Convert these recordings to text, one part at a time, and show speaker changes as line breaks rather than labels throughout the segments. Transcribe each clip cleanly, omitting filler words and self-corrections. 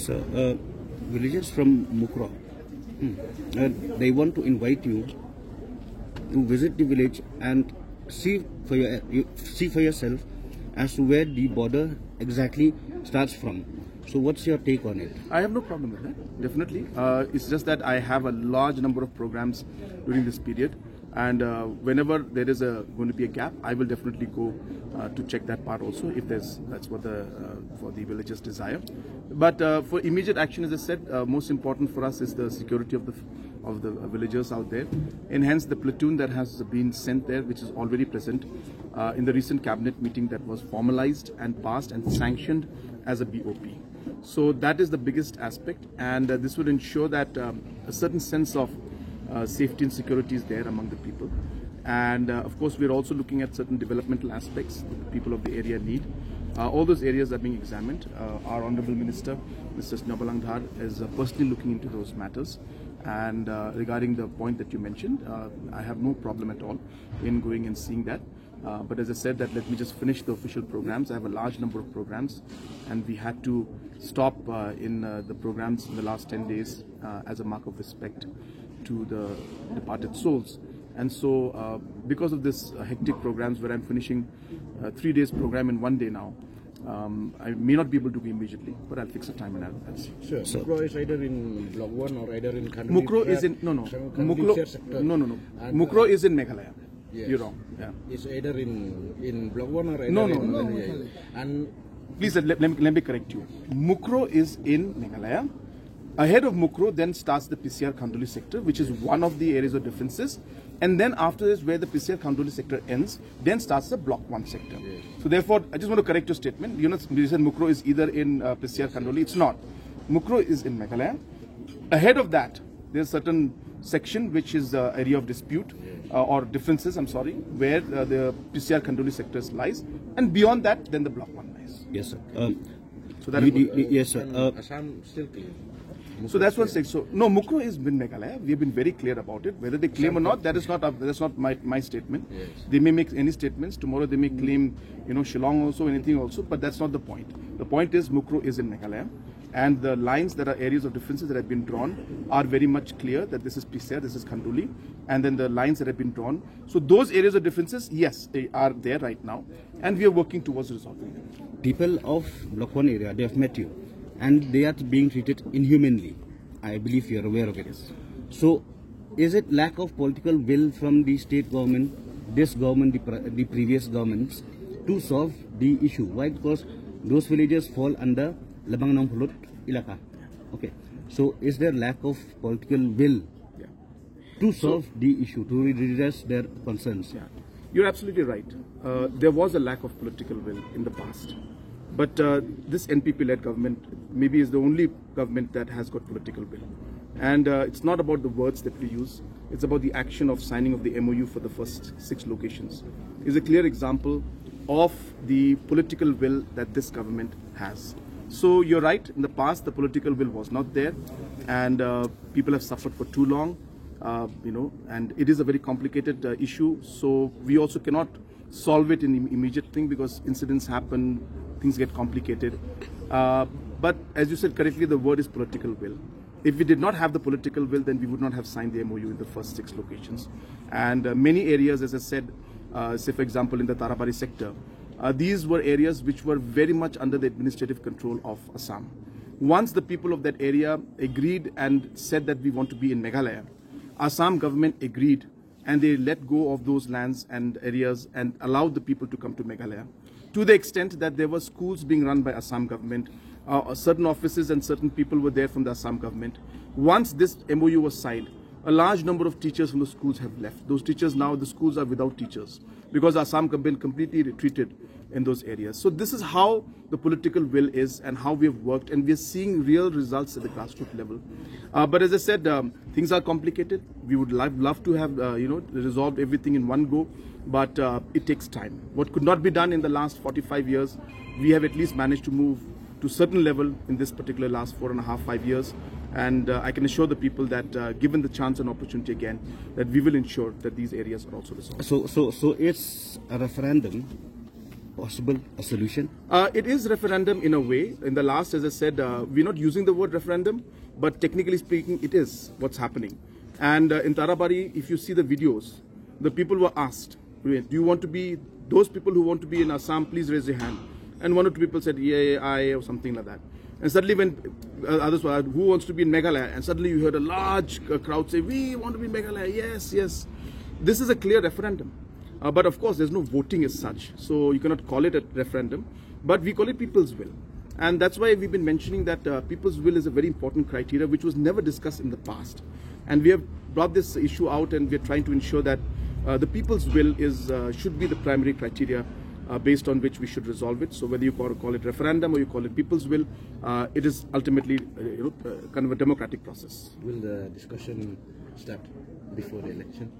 Yes, sir. Villagers from Mukro, they want to invite you to visit the village and see for yourself as to where the border exactly starts from. So what's your take on it?
I have no problem with that, definitely. It's just that I have a large number of programs during this period, and whenever there is going to be a gap, I will definitely go to check that part also, if that's what for the villagers desire. But for immediate action, as I said, most important for us is the security of the villagers out there, and hence the platoon that has been sent there, which is already present in the recent cabinet meeting that was formalized and passed and sanctioned as a BOP. So that is the biggest aspect, and this would ensure that a certain sense of safety and security is there among the people. And of course, we're also looking at certain developmental aspects that the people of the area need. All those areas are being examined. Our Honorable Minister, Mr. Sneobalang Dhar, is personally looking into those matters. And regarding the point that you mentioned, I have no problem at all in going and seeing that. But as I said, that let me just finish the official programs. I have a large number of programs, and we had to stop in the programs in the last 10 days as a mark of respect to the departed souls. And so because of this hectic programs where I'm finishing 3 days program in 1 day now, I may not be able to go immediately, but I'll fix a time and I'll see.
Sure. So, Mukro is either in Block 1 or either in Khanduli.
Mukro is in, no. Mukro is in Meghalaya. Yes. You're wrong. Yeah.
It's either in Block 1 or either
no.
And
please let me correct you. Mukro is in Meghalaya. Ahead of Mukro then starts the PCR Khanduli sector, which is one of the areas of differences. And then after this, where the PCR Khanduli sector ends, then starts the Block 1 sector. Yes. So therefore, I just want to correct your statement. You said Mukro is either in PCR Khanduli. It's not. Mukro is in Meghalaya. Ahead of that, there's a certain section which is area of dispute or differences, where the PCR Khanduli sector lies. And beyond that, then the Block 1 lies.
Yes, sir.
So that
yes, sir.
Assam still clear.
So that's what I'm saying. So no, Mukro is in Meghalaya. We have been very clear about it. Whether they claim or not, that's not my statement. Yes. They may make any statements. Tomorrow they may claim, Shillong also, anything also, but that's not the point. The point is Mukro is in Meghalaya, and the lines that are areas of differences that have been drawn are very much clear that this is PCR, this is Khanduli, and then the lines that have been drawn. So those areas of differences, yes, they are there right now, and we are working towards resolving them.
People of Block 1 area, they have met you, and they are being treated inhumanely. I believe you are aware of it. So, is it lack of political will from the state government, this government, the previous governments, to solve the issue? Why? Because those villages fall under Labang Nang Phulut Ilaka. Okay. So, is there lack of political will to solve the issue, to redress their concerns?
Yeah. You're absolutely right. There was a lack of political will in the past. But this NPP-led government maybe is the only government that has got political will. And it's not about the words that we use. It's about the action of signing of the MOU for the first 6 locations. It's a clear example of the political will that this government has. So you're right. In the past, the political will was not there. And people have suffered for too long, and it is a very complicated issue. So we also cannot solve it in immediate thing because incidents happen, things get complicated. But as you said correctly, the word is political will. If we did not have the political will, then we would not have signed the MOU in the first 6 locations. And many areas, as I said, say for example in the Tarabari sector, these were areas which were very much under the administrative control of Assam. Once the people of that area agreed and said that we want to be in Meghalaya, Assam government agreed and they let go of those lands and areas and allowed the people to come to Meghalaya, to the extent that there were schools being run by Assam government, certain offices and certain people were there from the Assam government. Once this MOU was signed, a large number of teachers from the schools have left. Those teachers now, the schools are without teachers because Assam government completely retreated in those areas. So this is how the political will is and how we have worked, and we are seeing real results at the grassroots level. But as I said, things are complicated. We would love to have resolved everything in one go, but it takes time. What could not be done in the last 45 years, we have at least managed to move to a certain level in this particular last 4.5, 5 years. And I can assure the people that given the chance and opportunity again, that we will ensure that these areas are also resolved.
So it's a referendum possible a solution?
It is referendum in a way. In the last, as I said, we're not using the word referendum, but technically speaking, it is what's happening. And in Tarabari, if you see the videos, the people were asked, do you want to be, those people who want to be in Assam, please raise your hand. And one or two people said, yeah, I, or something like that. And suddenly when others were, who wants to be in Meghalaya? And suddenly you heard a large crowd say, we want to be in Meghalaya, yes, yes. This is a clear referendum. But of course, there's no voting as such. So you cannot call it a referendum. But we call it people's will. And that's why we've been mentioning that people's will is a very important criteria, which was never discussed in the past. And we have brought this issue out, and we're trying to ensure that the people's will is should be the primary criteria based on which we should resolve it. So whether you call it referendum or you call it people's will, it is ultimately kind of a democratic process.
Will the discussion start before the election?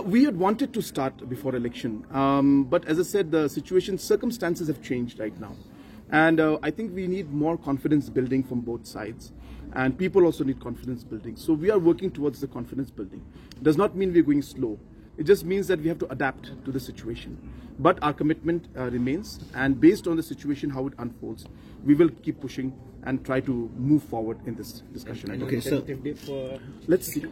We had wanted to start before election, but as I said, the circumstances have changed right now. And I think we need more confidence building from both sides. And people also need confidence building. So we are working towards the confidence building. Does not mean we're going slow. It just means that we have to adapt to the situation. But our commitment remains, and based on the situation, how it unfolds, we will keep pushing and try to move forward in this discussion.
Okay, so
let's see.